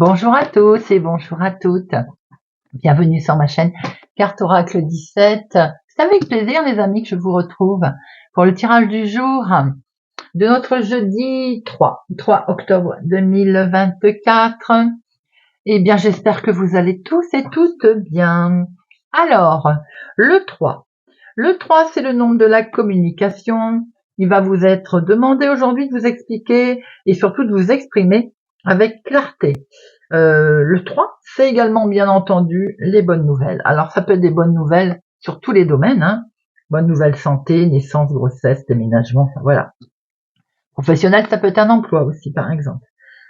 Bonjour à tous et bonjour à toutes. Bienvenue sur ma chaîne Carte Oracle 17. C'est avec plaisir les amis que je vous retrouve pour le tirage du jour de notre jeudi 3 octobre 2024. Eh bien j'espère que vous allez tous et toutes bien. Alors, le 3. Le 3 c'est le nombre de la communication. Il va vous être demandé aujourd'hui de vous expliquer et surtout de vous exprimer avec clarté. Le 3, c'est également bien entendu les bonnes nouvelles. Alors ça peut être des bonnes nouvelles sur tous les domaines, hein. Bonnes nouvelles santé, naissance, grossesse, déménagement, enfin, voilà. Professionnel, ça peut être un emploi aussi par exemple.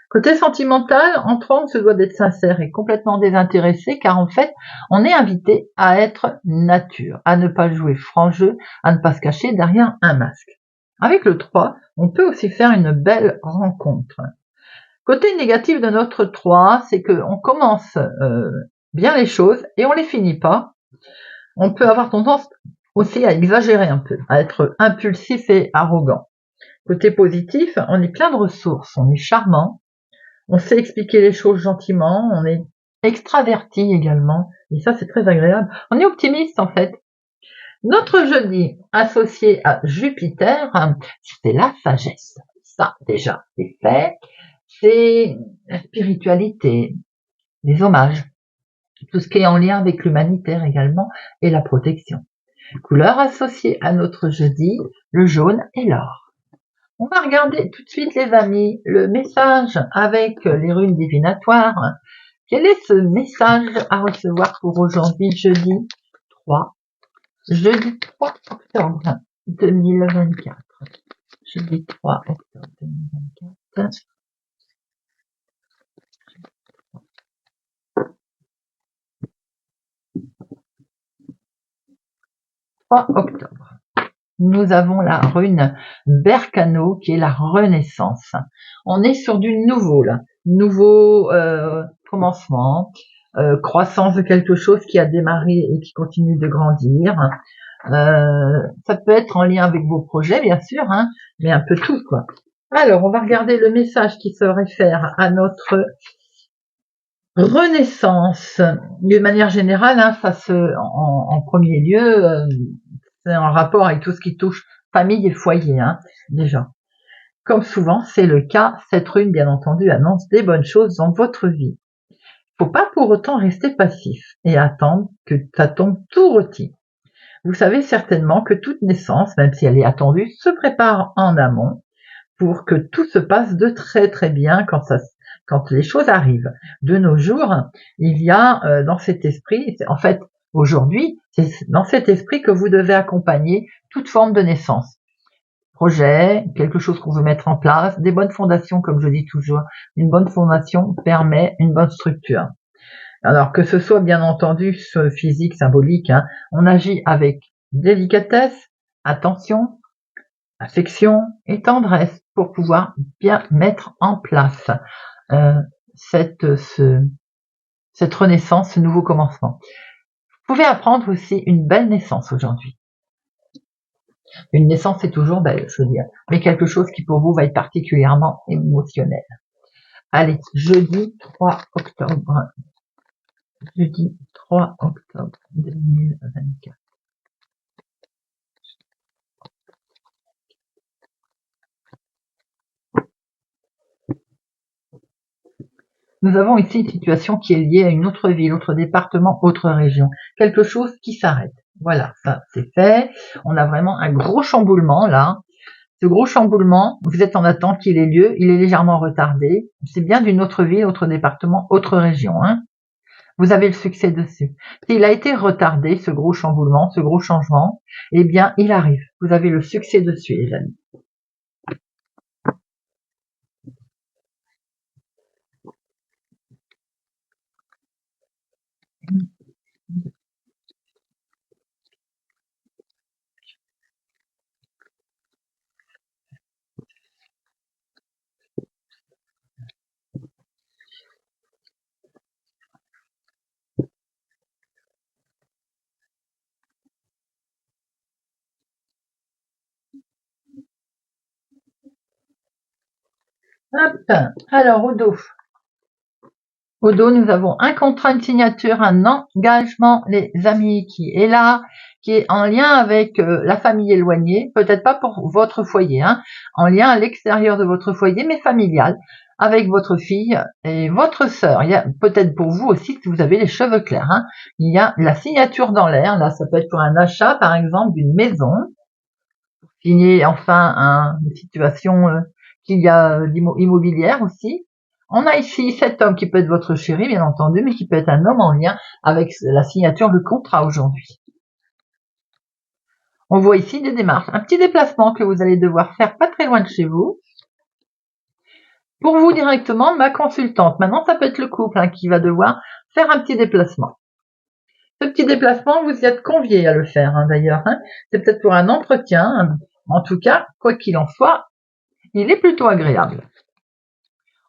Côté sentimental, en 3, on se doit d'être sincère et complètement désintéressé car en fait, on est invité à être nature, à ne pas jouer franc jeu, à ne pas se cacher derrière un masque. Avec le 3, on peut aussi faire une belle rencontre. Côté négatif de notre 3, c'est qu'on commence bien les choses et on les finit pas. On peut avoir tendance aussi à exagérer un peu, à être impulsif et arrogant. Côté positif, on est plein de ressources, on est charmant, on sait expliquer les choses gentiment, on est extraverti également, et ça c'est très agréable. On est optimiste en fait. Notre jeudi associé à Jupiter, c'est la sagesse. Ça déjà c'est fait. C'est la spiritualité, les hommages, tout ce qui est en lien avec l'humanitaire également et la protection. Couleur associée à notre jeudi, le jaune et l'or. On va regarder tout de suite les amis le message avec les runes divinatoires. Quel est ce message à recevoir pour aujourd'hui jeudi 3 octobre 2024. Jeudi 3 octobre 2024. 3 octobre. Nous avons la rune Berkano qui est la renaissance. On est sur du nouveau là, nouveau commencement, croissance de quelque chose qui a démarré et qui continue de grandir. Ça peut être en lien avec vos projets bien sûr, hein, mais un peu tout quoi. Alors on va regarder le message qui se réfère à notre renaissance. De manière générale, hein, ça en premier lieu, c'est en rapport avec tout ce qui touche famille et foyer, hein, déjà. Comme souvent, c'est le cas, cette rune, bien entendu, annonce des bonnes choses dans votre vie. Faut pas pour autant rester passif et attendre que ça tombe tout rôti. Vous savez certainement que toute naissance, même si elle est attendue, se prépare en amont pour que tout se passe de très très bien quand les choses arrivent. De nos jours, il y a dans cet esprit, en fait, aujourd'hui, c'est dans cet esprit que vous devez accompagner toute forme de naissance. Projet, quelque chose qu'on veut mettre en place, des bonnes fondations, comme je dis toujours. Une bonne fondation permet une bonne structure. Alors que ce soit bien entendu physique, symbolique, hein, on agit avec délicatesse, attention, affection et tendresse pour pouvoir bien mettre en place cette renaissance, ce nouveau commencement. Vous pouvez apprendre aussi une belle naissance aujourd'hui. Une naissance est toujours belle, je veux dire, mais quelque chose qui pour vous va être particulièrement émotionnel. Allez, jeudi 3 octobre. Jeudi 3 octobre 2024. Nous avons ici une situation qui est liée à une autre ville, autre département, autre région. Quelque chose qui s'arrête. Voilà, ça c'est fait. On a vraiment un gros chamboulement là. Ce gros chamboulement, vous êtes en attente qu'il ait lieu, il est légèrement retardé. C'est bien d'une autre ville, autre département, autre région. Hein. Vous avez le succès dessus. S'il a été retardé, ce gros chamboulement, ce gros changement, eh bien il arrive. Vous avez le succès dessus, les amis. Hop. Alors, au dos. Au dos, nous avons un contrat, une signature, un engagement, les amis, qui est là, qui est en lien avec la famille éloignée, peut-être pas pour votre foyer, hein, en lien à l'extérieur de votre foyer, mais familial, avec votre fille et votre sœur. Il y a peut-être pour vous aussi que vous avez les cheveux clairs. Hein. Il y a la signature dans l'air, là ça peut être pour un achat par exemple d'une maison, signer enfin une situation qu'il y a immobilière aussi. On a ici cet homme qui peut être votre chéri, bien entendu, mais qui peut être un homme en lien avec la signature de contrat aujourd'hui. On voit ici des démarches, un petit déplacement que vous allez devoir faire pas très loin de chez vous. Pour vous directement, ma consultante. Maintenant, ça peut être le couple hein, qui va devoir faire un petit déplacement. Ce petit déplacement, vous y êtes conviés à le faire hein, d'ailleurs. Hein. C'est peut-être pour un entretien. En tout cas, quoi qu'il en soit, il est plutôt agréable.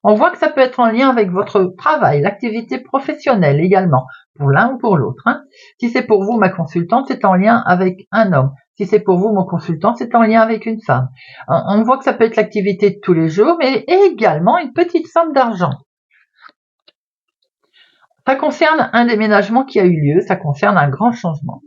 On voit que ça peut être en lien avec votre travail, l'activité professionnelle également, pour l'un ou pour l'autre. Hein. Si c'est pour vous, ma consultante, c'est en lien avec un homme. Si c'est pour vous, mon consultant, c'est en lien avec une femme. On voit que ça peut être l'activité de tous les jours, mais également une petite somme d'argent. Ça concerne un déménagement qui a eu lieu, ça concerne un grand changement.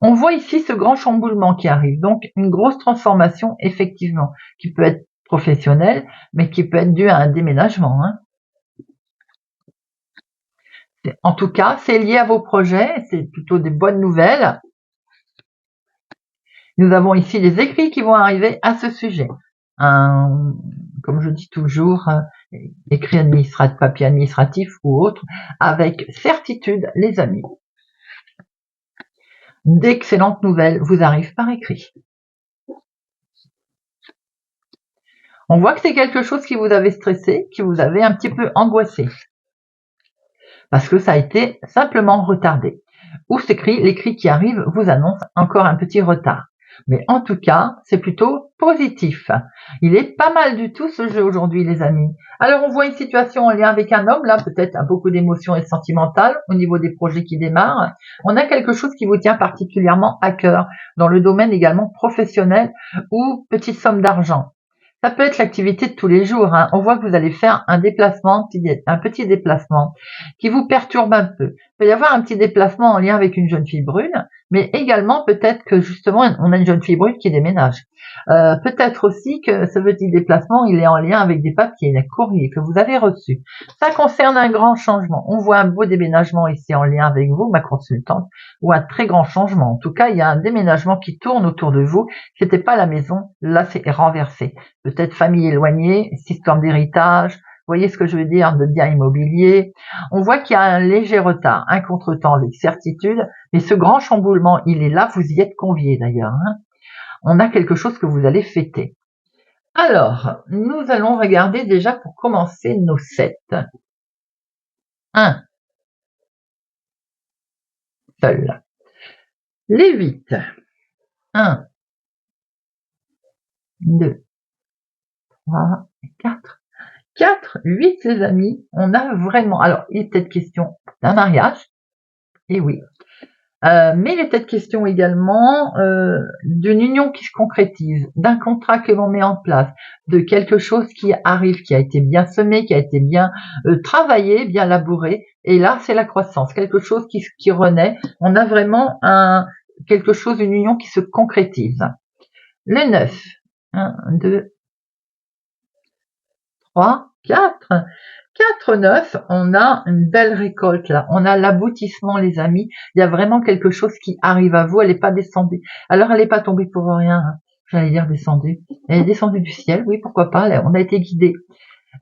On voit ici ce grand chamboulement qui arrive, donc une grosse transformation effectivement, qui peut être professionnelle, mais qui peut être due à un déménagement. Hein. En tout cas, c'est lié à vos projets, c'est plutôt des bonnes nouvelles. Nous avons ici les écrits qui vont arriver à ce sujet. Comme je dis toujours, écrit administratif, papier administratif ou autre, avec certitude, les amis. D'excellentes nouvelles vous arrivent par écrit. On voit que c'est quelque chose qui vous avait stressé, qui vous avait un petit peu angoissé. Parce que ça a été simplement retardé. Ou l'écrit qui arrive vous annonce encore un petit retard. Mais en tout cas, c'est plutôt positif. Il est pas mal du tout ce jeu aujourd'hui, les amis. Alors, on voit une situation en lien avec un homme, là, peut-être beaucoup d'émotions et sentimentales au niveau des projets qui démarrent. On a quelque chose qui vous tient particulièrement à cœur, dans le domaine également professionnel ou petite somme d'argent. Ça peut être l'activité de tous les jours. Hein. On voit que vous allez faire un déplacement, un petit déplacement qui vous perturbe un peu. Il peut y avoir un petit déplacement en lien avec une jeune fille brune, mais également peut-être que justement on a une jeune fille brune qui déménage. Peut-être aussi que ce petit déplacement il est en lien avec des papiers, des courriers que vous avez reçus. Ça concerne un grand changement. On voit un beau déménagement ici en lien avec vous, ma consultante, ou un très grand changement. En tout cas, il y a un déménagement qui tourne autour de vous. C'était pas la maison, là c'est renversé. Peut-être famille éloignée, système d'héritage, vous voyez ce que je veux dire, de biens immobiliers. On voit qu'il y a un léger retard, un contretemps avec certitude, mais ce grand chamboulement, il est là, vous y êtes conviés d'ailleurs. Hein. On a quelque chose que vous allez fêter. Alors, nous allons regarder déjà pour commencer nos 7. 1. Seul. Les 8. 1, 2, 3, 4. 4, 8, les amis, on a vraiment... Alors, il est peut-être question d'un mariage, et oui. Mais il est peut-être question également d'une union qui se concrétise, d'un contrat que l'on met en place, de quelque chose qui arrive, qui a été bien semé, qui a été bien travaillé, bien labouré. Et là, c'est la croissance, quelque chose qui renaît. On a vraiment quelque chose, une union qui se concrétise. Le 9, 1, 2, 3, 4. 4, 9, on a une belle récolte là. On a l'aboutissement, les amis. Il y a vraiment quelque chose qui arrive à vous. Elle n'est pas descendue. Alors, elle n'est pas tombée pour rien. Hein. J'allais dire descendue. Elle est descendue du ciel. Oui, pourquoi pas. On a été guidés.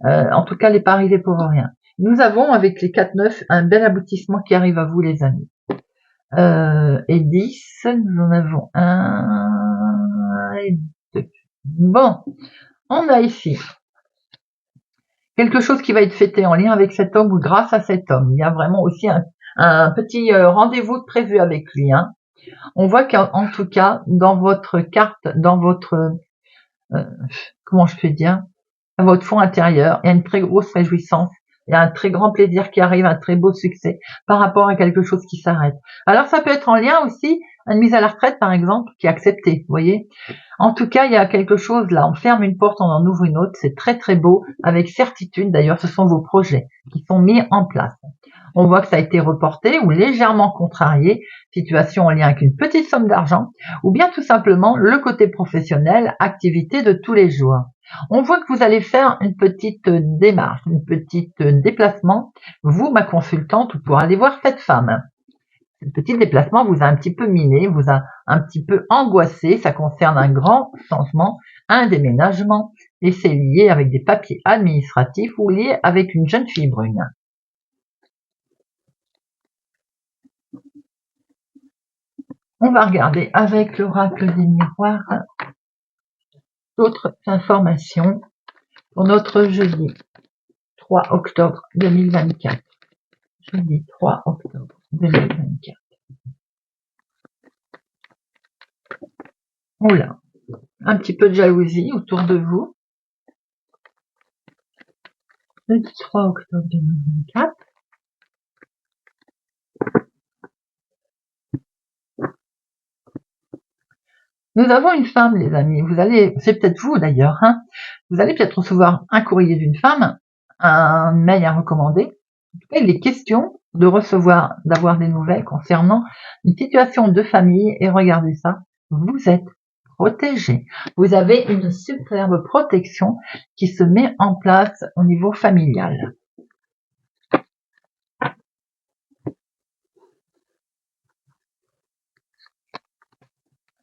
En tout cas, elle n'est pas arrivée pour rien. Nous avons, avec les 4, 9, un bel aboutissement qui arrive à vous, les amis. Et 10, nous en avons 1 et 2. Bon, on a ici quelque chose qui va être fêté en lien avec cet homme ou grâce à cet homme. Il y a vraiment aussi un petit rendez-vous prévu avec lui. Hein. On voit qu'en tout cas, dans votre carte, dans votre, comment je peux dire, dans votre fond intérieur, il y a une très grosse réjouissance. Il y a un très grand plaisir qui arrive, un très beau succès par rapport à quelque chose qui s'arrête. Alors ça peut être en lien aussi une mise à la retraite par exemple qui est acceptée, vous voyez. En tout cas, il y a quelque chose là, on ferme une porte, on en ouvre une autre, c'est très très beau, avec certitude d'ailleurs, ce sont vos projets qui sont mis en place. On voit que ça a été reporté ou légèrement contrarié, situation en lien avec une petite somme d'argent, ou bien tout simplement le côté professionnel, activité de tous les jours. On voit que vous allez faire une petite démarche, une petite déplacement, vous, ma consultante, pour aller voir cette femme. Ce petit déplacement vous a un petit peu miné, vous a un petit peu angoissé, ça concerne un grand changement, un déménagement, et c'est lié avec des papiers administratifs ou lié avec une jeune fille brune. On va regarder avec l'oracle des miroirs d'autres informations pour notre jeudi 3 octobre 2024. Jeudi 3 octobre 2024. Oula, un petit peu de jalousie autour de vous. Jeudi 3 octobre 2024. Nous avons une femme, les amis. Vous allez, c'est peut-être vous d'ailleurs, hein. Vous allez peut-être recevoir un courrier d'une femme, un mail à recommander. En tout cas, il est question de recevoir, d'avoir des nouvelles concernant une situation de famille. Et regardez ça, vous êtes protégé. Vous avez une superbe protection qui se met en place au niveau familial.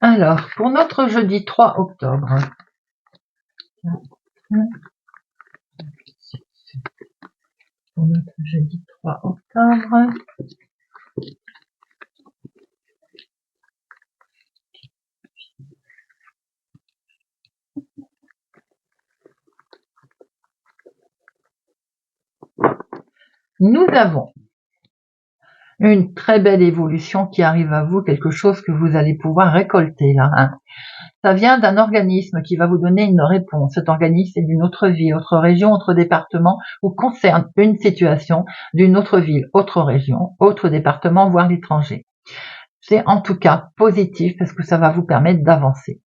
Alors, pour notre jeudi 3 octobre, pour notre jeudi 3 octobre, nous avons une très belle évolution qui arrive à vous, quelque chose que vous allez pouvoir récolter là, hein. Ça vient d'un organisme qui va vous donner une réponse. Cet organisme est d'une autre ville, autre région, autre département, ou concerne une situation d'une autre ville, autre région, autre département, voire l'étranger. C'est en tout cas positif parce que ça va vous permettre d'avancer.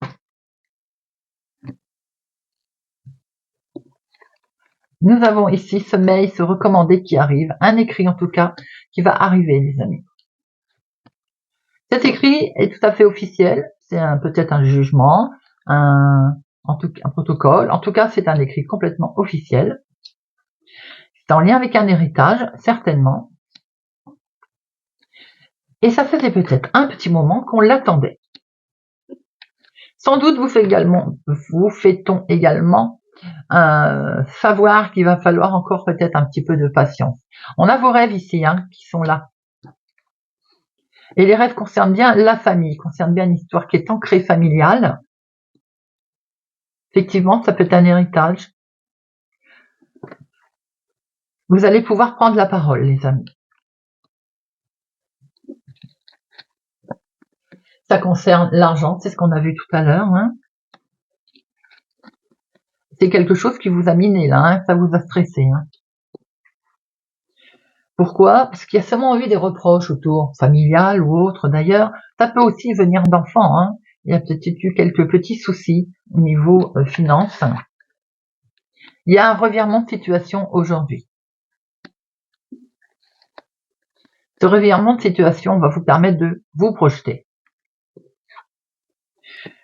Nous avons ici ce mail, ce recommandé qui arrive, un écrit en tout cas qui va arriver, les amis. Cet écrit est tout à fait officiel, c'est peut-être un jugement, un protocole, en tout cas c'est un écrit complètement officiel. C'est en lien avec un héritage, certainement. Et ça faisait peut-être un petit moment qu'on l'attendait. Sans doute vous fait-on également savoir qu'il va falloir encore peut-être un petit peu de patience. On a vos rêves ici, hein, qui sont là. Et les rêves concernent bien la famille, concernent bien une histoire qui est ancrée familiale. Effectivement, ça peut être un héritage. Vous allez pouvoir prendre la parole, les amis. Ça concerne l'argent, c'est ce qu'on a vu tout à l'heure, hein. C'est quelque chose qui vous a miné là, hein, ça vous a stressé, hein. Pourquoi? Parce qu'il y a seulement eu des reproches autour, familial ou autre d'ailleurs. Ça peut aussi venir d'enfants, hein. Il y a peut-être eu quelques petits soucis au niveau finance. Il y a un revirement de situation aujourd'hui. Ce revirement de situation va vous permettre de vous projeter.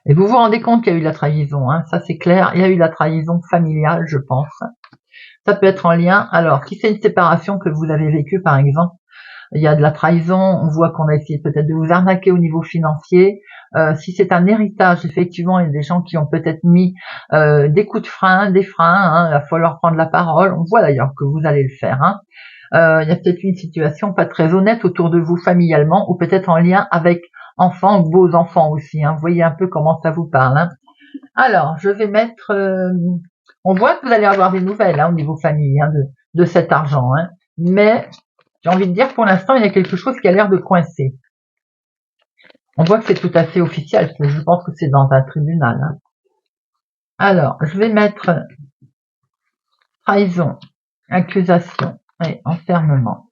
Et vous vous rendez compte qu'il y a eu la trahison, hein, ça c'est clair, il y a eu la trahison familiale, je pense. Ça peut être en lien, alors, si c'est une séparation que vous avez vécue par exemple, il y a de la trahison, on voit qu'on a essayé peut-être de vous arnaquer au niveau financier. Si c'est un héritage, effectivement, il y a des gens qui ont peut-être mis des coups de frein, des freins, hein, il va falloir prendre la parole. On voit d'ailleurs que vous allez le faire, hein. Il y a peut-être une situation pas très honnête autour de vous familialement, ou peut-être en lien avec enfants ou vos enfants aussi, hein. Vous voyez un peu comment ça vous parle, hein. Alors, je vais mettre... on voit que vous allez avoir des nouvelles, hein, au niveau famille, hein, de cet argent, hein. Mais j'ai envie de dire, pour l'instant, il y a quelque chose qui a l'air de coincer. On voit que c'est tout à fait officiel. Je pense que c'est dans un tribunal, hein. Alors, je vais mettre trahison, accusation et enfermement.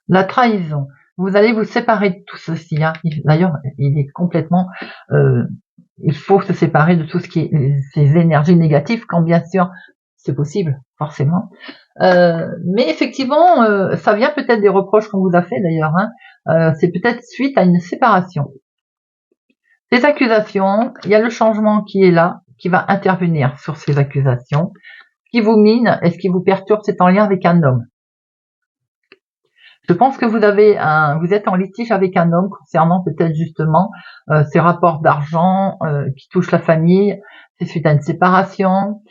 La trahison. Vous allez vous séparer de tout ceci. Hein. D'ailleurs, il est complètement... il faut se séparer de tout ce qui est ces énergies négatives, quand bien sûr c'est possible, forcément. Mais effectivement, ça vient peut-être des reproches qu'on vous a fait d'ailleurs. Hein. C'est peut-être suite à une séparation. Ces accusations, il y a le changement qui est là, qui va intervenir sur ces accusations. Ce qui vous mine et ce qui vous perturbe, c'est en lien avec un homme. Je pense que vous êtes en litige avec un homme concernant peut-être justement ces rapports d'argent qui touchent la famille, c'est suite à une séparation,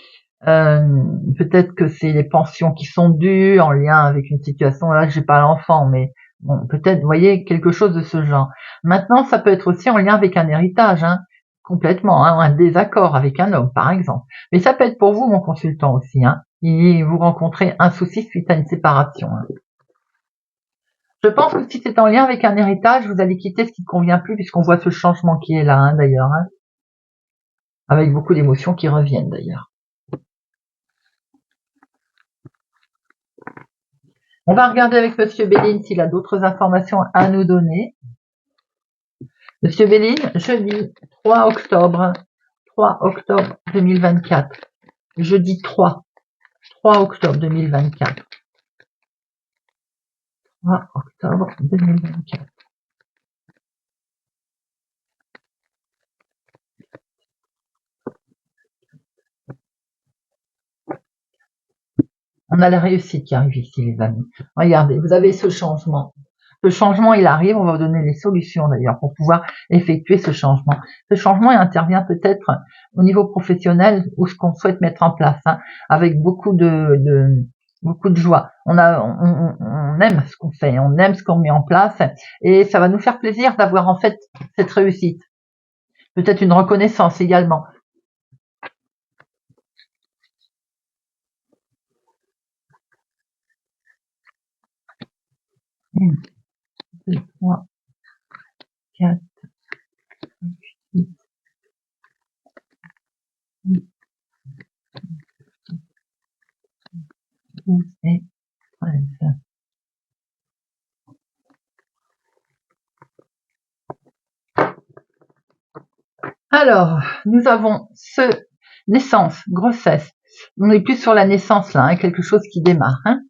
peut-être que c'est les pensions qui sont dues en lien avec une situation, là j'ai pas l'enfant, mais bon, peut-être, vous voyez, quelque chose de ce genre. Maintenant, ça peut être aussi en lien avec un héritage, hein, complètement, hein, un désaccord avec un homme, par exemple. Mais ça peut être pour vous, mon consultant aussi, hein, et vous rencontrez un souci suite à une séparation. Hein. Je pense que si c'est en lien avec un héritage, vous allez quitter ce qui ne convient plus, puisqu'on voit ce changement qui est là, hein, d'ailleurs, hein, avec beaucoup d'émotions qui reviennent, d'ailleurs. On va regarder avec Monsieur Béline s'il a d'autres informations à nous donner. Monsieur Béline, jeudi 3 octobre 2024. Jeudi 3 octobre 2024. 3 octobre 2024. On a la réussite qui arrive ici, les amis. Regardez, vous avez ce changement. Ce changement, il arrive, on va vous donner les solutions d'ailleurs pour pouvoir effectuer ce changement. Ce changement, il intervient peut-être au niveau professionnel ou ce qu'on souhaite mettre en place, hein, avec beaucoup de joie. On aime ce qu'on fait, on aime ce qu'on met en place et ça va nous faire plaisir d'avoir en fait cette réussite. Peut-être une reconnaissance également. 1, 2, 3, 4, 5, 6, 8, 12 et 13. Alors, nous avons naissance, grossesse. On est plus sur la naissance là, hein, quelque chose qui démarre. Hein.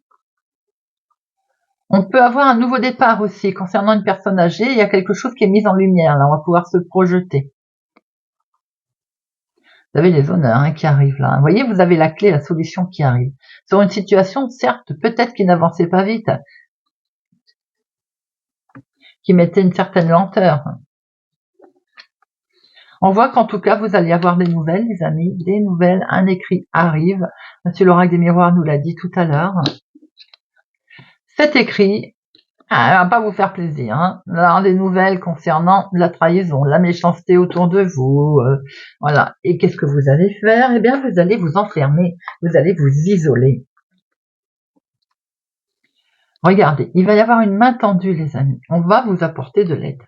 On peut avoir un nouveau départ aussi concernant une personne âgée. Il y a quelque chose qui est mis en lumière. Là, on va pouvoir se projeter. Vous avez les honneurs hein, qui arrivent là. Vous voyez, vous avez la clé, la solution qui arrive. Sur une situation, certes, peut-être qui n'avançait pas vite, qui mettait une certaine lenteur. On voit qu'en tout cas, vous allez avoir des nouvelles, les amis, des nouvelles. Un écrit arrive. Monsieur l'oracle des miroirs nous l'a dit tout à l'heure. Cet écrit, elle va pas vous faire plaisir. Hein. Alors, des nouvelles concernant la trahison, la méchanceté autour de vous. Voilà. Et qu'est-ce que vous allez faire? Eh bien, vous allez vous enfermer. Vous allez vous isoler. Regardez, il va y avoir une main tendue, les amis. On va vous apporter de l'aide.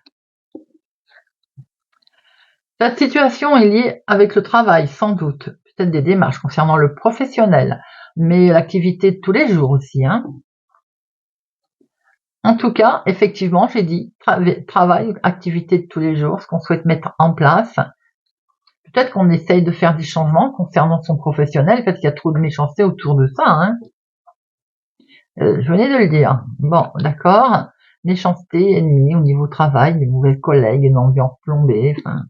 Cette situation est liée avec le travail, sans doute. Peut-être des démarches concernant le professionnel, mais l'activité de tous les jours aussi. Hein. En tout cas, effectivement, j'ai dit travail, activité de tous les jours, ce qu'on souhaite mettre en place. Peut-être qu'on essaye de faire des changements concernant son professionnel, parce qu'il y a trop de méchanceté autour de ça. Hein. Je venais de le dire. Bon, d'accord. Méchanceté, ennemi au niveau travail, des mauvais collègues, une ambiance plombée. Enfin.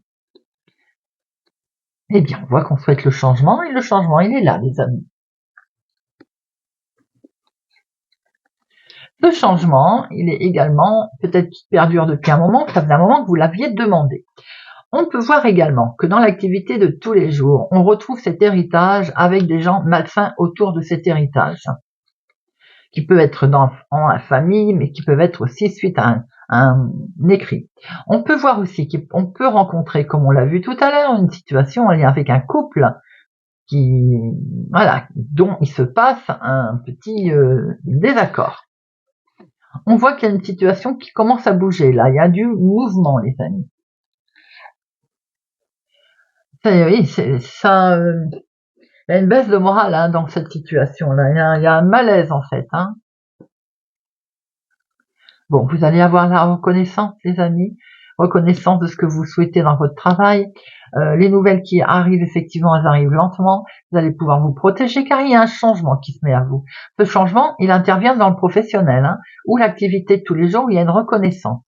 Eh bien, on voit qu'on souhaite le changement, et le changement, il est là, les amis. Ce changement, il est également, peut-être qui perdure depuis un moment, ça faisait un moment que vous l'aviez demandé. On peut voir également que dans l'activité de tous les jours, on retrouve cet héritage avec des gens malsains autour de cet héritage, qui peut être dans la famille, mais qui peuvent être aussi suite à un écrit. On peut voir aussi qu'on peut rencontrer, comme on l'a vu tout à l'heure, une situation en lien avec un couple qui, voilà, dont il se passe un petit désaccord. On voit qu'il y a une situation qui commence à bouger là, il y a du mouvement, les amis. Oui, ça, il y a une baisse de morale hein, dans cette situation-là. Il y a un malaise en fait. Hein. Bon, vous allez avoir la reconnaissance, les amis, reconnaissance de ce que vous souhaitez dans votre travail. Les nouvelles qui arrivent, effectivement, elles arrivent lentement. Vous allez pouvoir vous protéger car il y a un changement qui se met à vous. Ce changement, il intervient dans le professionnel, ou l'activité de tous les jours où il y a une reconnaissance.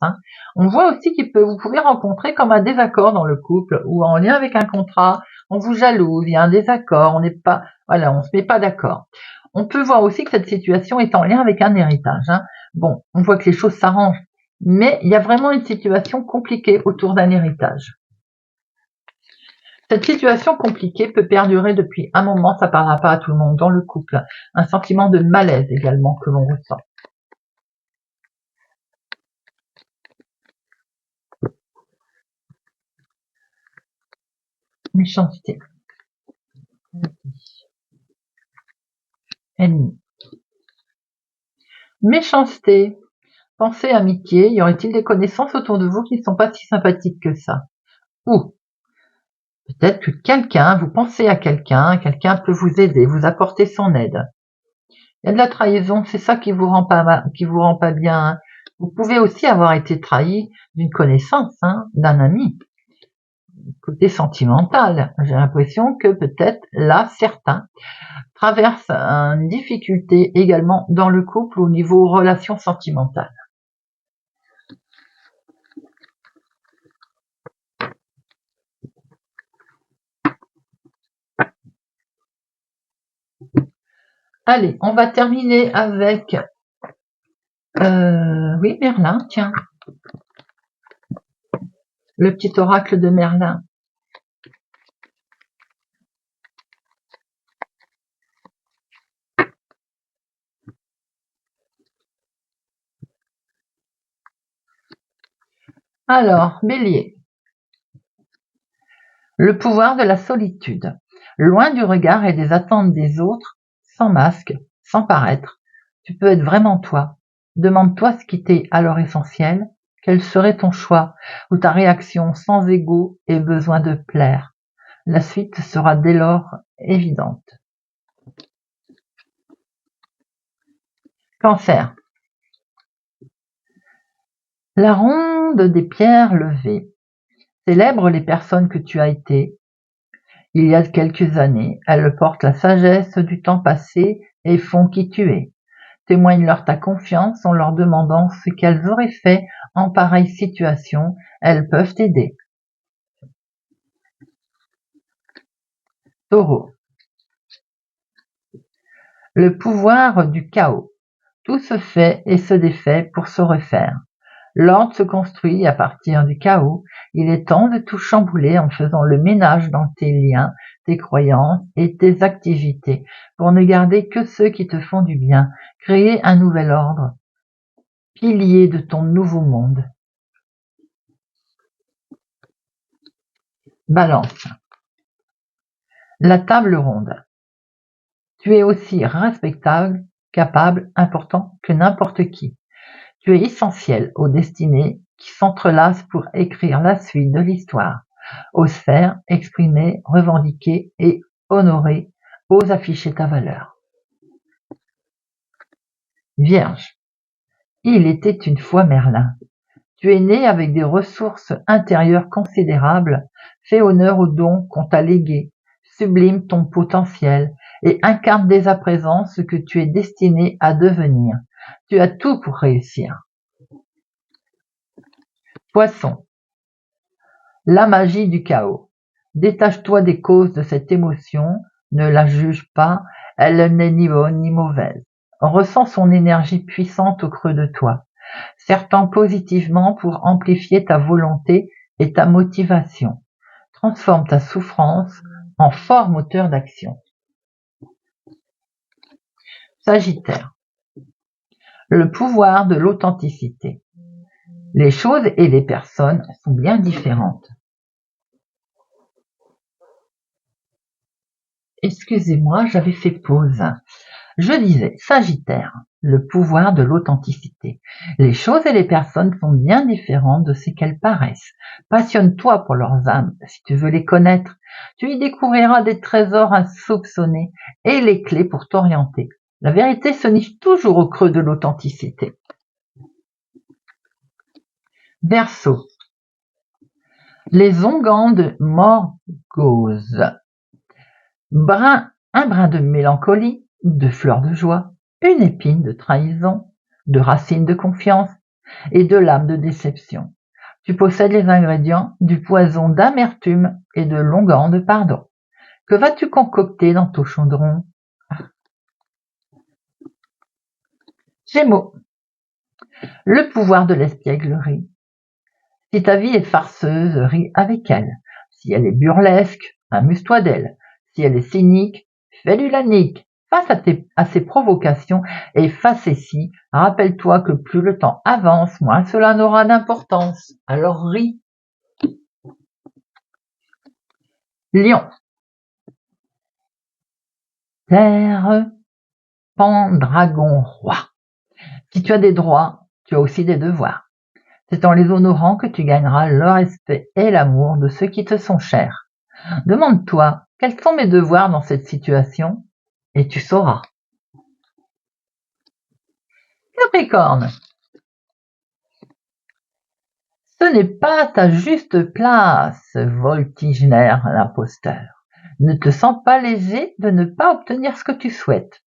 On voit aussi vous pouvez rencontrer comme un désaccord dans le couple ou en lien avec un contrat. On vous jalouse, il y a un désaccord, on se met pas d'accord. On peut voir aussi que cette situation est en lien avec un héritage. Bon, on voit que les choses s'arrangent, mais il y a vraiment une situation compliquée autour d'un héritage. Cette situation compliquée peut perdurer depuis un moment, ça parlera pas à tout le monde dans le couple. Un sentiment de malaise également que l'on ressent. Méchanceté. Ennemi. Méchanceté. Pensée, amitié, y aurait-il des connaissances autour de vous qui ne sont pas si sympathiques que ça? Ou peut-être que vous pensez à quelqu'un peut vous aider, vous apporter son aide. Il y a de la trahison, c'est ça qui vous rend pas bien. Vous pouvez aussi avoir été trahi d'une connaissance, d'un ami. Côté sentimental, j'ai l'impression que peut-être là, certains traversent une difficulté également dans le couple au niveau relations sentimentales. Allez, on va terminer avec oui, Merlin, tiens. Le petit oracle de Merlin. Alors, Bélier. Le pouvoir de la solitude. Loin du regard et des attentes des autres, sans masque, sans paraître, tu peux être vraiment toi. Demande-toi ce qui t'est alors essentiel, quel serait ton choix ou ta réaction sans ego et besoin de plaire. La suite sera dès lors évidente. Cancer. La ronde des pierres levées. Célèbre les personnes que tu as été. Il y a quelques années, elles portent la sagesse du temps passé et font qui tu es. Témoigne-leur ta confiance en leur demandant ce qu'elles auraient fait en pareille situation, elles peuvent t'aider. Taureau. Le pouvoir du chaos. Tout se fait et se défait pour se refaire. L'ordre se construit à partir du chaos. Il est temps de tout chambouler en faisant le ménage dans tes liens, tes croyances et tes activités pour ne garder que ceux qui te font du bien. Créer un nouvel ordre, pilier de ton nouveau monde. Balance. La table ronde. Tu es aussi respectable, capable, important que n'importe qui. Tu es essentiel aux destinées qui s'entrelacent pour écrire la suite de l'histoire. Ose faire, exprimer, revendiquer et honorer. Ose afficher ta valeur. Vierge. Il était une fois Merlin. Tu es né avec des ressources intérieures considérables. Fais honneur aux dons qu'on t'a légués. Sublime ton potentiel et incarne dès à présent ce que tu es destiné à devenir. Tu as tout pour réussir. Poisson. La magie du chaos. Détache-toi des causes de cette émotion, ne la juge pas, elle n'est ni bonne ni mauvaise. Ressens son énergie puissante au creux de toi. Serre-t'en positivement pour amplifier ta volonté et ta motivation. Transforme ta souffrance en fort moteur d'action. Sagittaire. Le pouvoir de l'authenticité. Les choses et les personnes sont bien différentes. Excusez-moi, j'avais fait pause. Je disais, Sagittaire, le pouvoir de l'authenticité. Les choses et les personnes sont bien différentes de ce qu'elles paraissent. Passionne-toi pour leurs âmes si tu veux les connaître. Tu y découvriras des trésors insoupçonnés et les clés pour t'orienter. La vérité se niche toujours au creux de l'authenticité. Verseau. Les onguents de Morgause. Un brin de mélancolie, de fleurs de joie, une épine de trahison, de racines de confiance et de lames de déception. Tu possèdes les ingrédients du poison d'amertume et de l'onguent de pardon. Que vas-tu concocter dans ton chaudron? Gémeaux. Le pouvoir de l'espièglerie. Si ta vie est farceuse, ris avec elle. Si elle est burlesque, amuse-toi d'elle. Si elle est cynique, fais-lui la nique. Face à ces provocations et facéties, rappelle-toi que plus le temps avance, moins cela n'aura d'importance. Alors ris. Lion. Terre, Pendragon roi. Si tu as des droits, tu as aussi des devoirs. C'est en les honorant que tu gagneras le respect et l'amour de ceux qui te sont chers. Demande-toi, quels sont mes devoirs dans cette situation? Et tu sauras. Capricorne. Ce n'est pas ta juste place, voltiginaire l'imposteur. Ne te sens pas léger de ne pas obtenir ce que tu souhaites.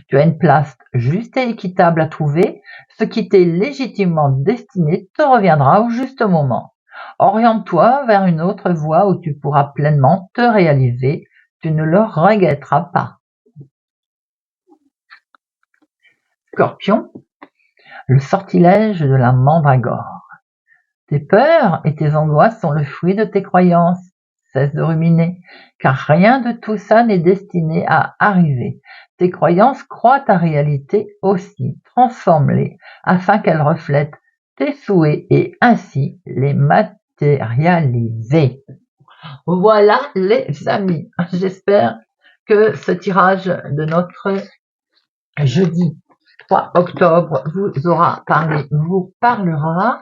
Tu as une place juste et équitable à trouver. Ce qui t'est légitimement destiné te reviendra au juste moment. Oriente-toi vers une autre voie où tu pourras pleinement te réaliser. Tu ne le regretteras pas. Scorpion. Le sortilège de la mandragore. Tes peurs et tes angoisses sont le fruit de tes croyances. Cesse de ruminer, car rien de tout ça n'est destiné à arriver. Tes croyances croient ta réalité aussi. Transforme-les afin qu'elles reflètent tes souhaits et ainsi les matérialiser. Voilà les amis, j'espère que ce tirage de notre jeudi 3 octobre vous aura parlé, vous parlera.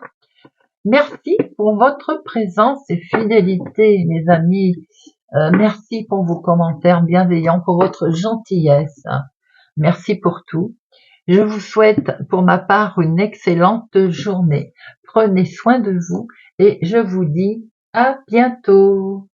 Merci pour votre présence et fidélité, mes amis. Merci pour vos commentaires bienveillants, pour votre gentillesse. Merci pour tout. Je vous souhaite pour ma part une excellente journée. Prenez soin de vous et je vous dis à bientôt.